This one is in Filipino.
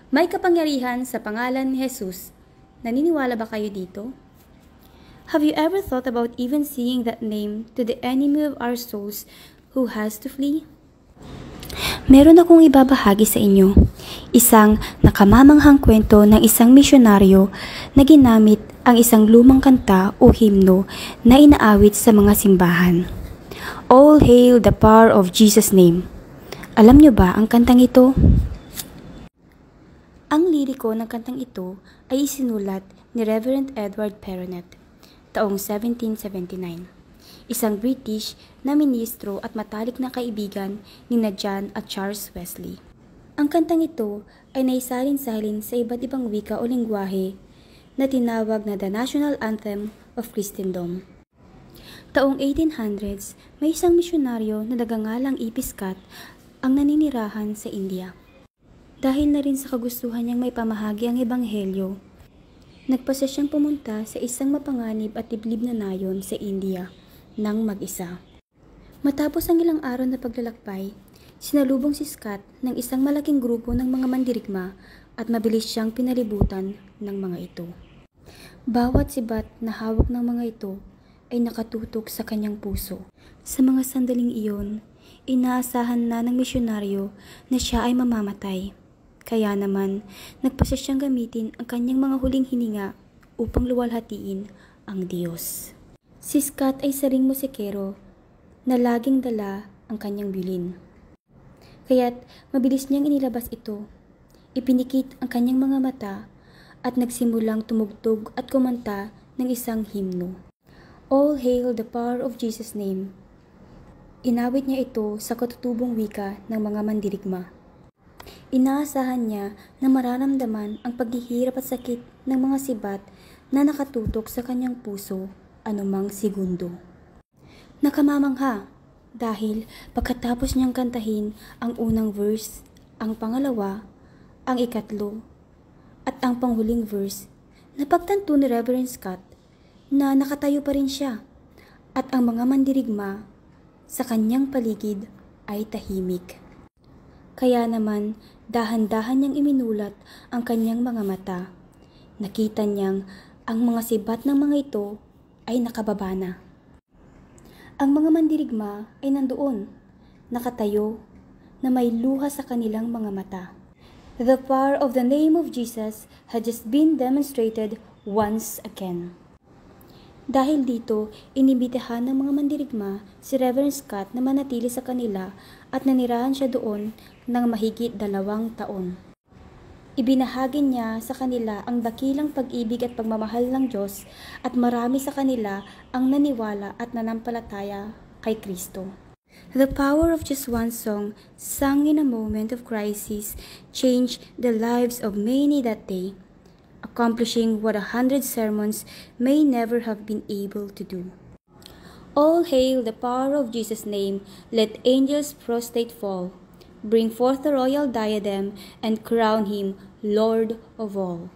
May kapangyarihan sa pangalan ni Jesus. Naniniwala ba kayo dito? Have you ever thought about even seeing that name to the enemy of our souls who has to flee? Meron akong ibabahagi sa inyo, isang nakamamanghang kwento ng isang misyonaryo na ginamit ang isang lumang kanta o himno na inaawit sa mga simbahan. All hail the power of Jesus' name. Alam nyo ba ang kantang ito? Ang liriko ng kantang ito ay isinulat ni Reverend Edward Perronet taong 1779. Isang British na ministro at matalik na kaibigan ni John at Charles Wesley. Ang kantang ito ay naisalin-salin sa iba't ibang wika o lingwahe na tinawag na the National Anthem of Christendom. Taong 1800s, may isang misyonaryo na nagangalang Ipiskat ang naninirahan sa India. Dahil na rin sa kagustuhan niyang may pamahagi ang ebanghelyo, nagpasya siyang pumunta sa isang mapanganib at liblib na nayon sa India nang mag-isa. Matapos ang ilang araw na paglalakbay, sinalubong si Scott ng isang malaking grupo ng mga mandirigma at mabilis siyang pinalibutan ng mga ito. Bawat sibat na hawak ng mga ito ay nakatutok sa kanyang puso. Sa mga sandaling iyon, inaasahan na ng misyonaryo na siya ay mamamatay. Kaya naman, nagpasya siyang gamitin ang kanyang mga huling hininga upang luwalhatiin ang Diyos. Si Scott ay saring musikero na laging dala ang kanyang violin. Kaya't mabilis niyang inilabas ito, ipinikit ang kanyang mga mata at nagsimulang tumugtog at kumanta ng isang himno. All hail the power of Jesus' name. Inawit niya ito sa katutubong wika ng mga mandirigma. Inaasahan niya na mararamdaman ang paghihirap at sakit ng mga sibat na nakatutok sa kanyang puso anumang segundo. Nakamamangha dahil pagkatapos niyang kantahin ang unang verse, ang pangalawa, ang ikatlo, at ang panghuling verse, napagtanto ni Reverend Scott na nakatayo pa rin siya at ang mga mandirigma sa kanyang paligid ay tahimik. Kaya naman, dahan-dahan niyang iminulat ang kanyang mga mata. Nakita niyang ang mga sibat ng mga ito ay nakababa na. Ang mga mandirigma ay nandoon, nakatayo, na may luha sa kanilang mga mata. The power of the name of Jesus had just been demonstrated once again. Dahil dito, inibitahan ng mga mandirigma si Reverend Scott na manatili sa kanila at nanirahan siya doon ng mahigit 2 taon. Ibinahagi niya sa kanila ang dakilang pag-ibig at pagmamahal ng Diyos at marami sa kanila ang naniwala at nanampalataya kay Kristo. The power of just one song, sung in a moment of crisis, changed the lives of many that day, accomplishing what 100 sermons may never have been able to do. All hail the power of Jesus' name, let angels prostrate fall. Bring forth the royal diadem and crown him Lord of all.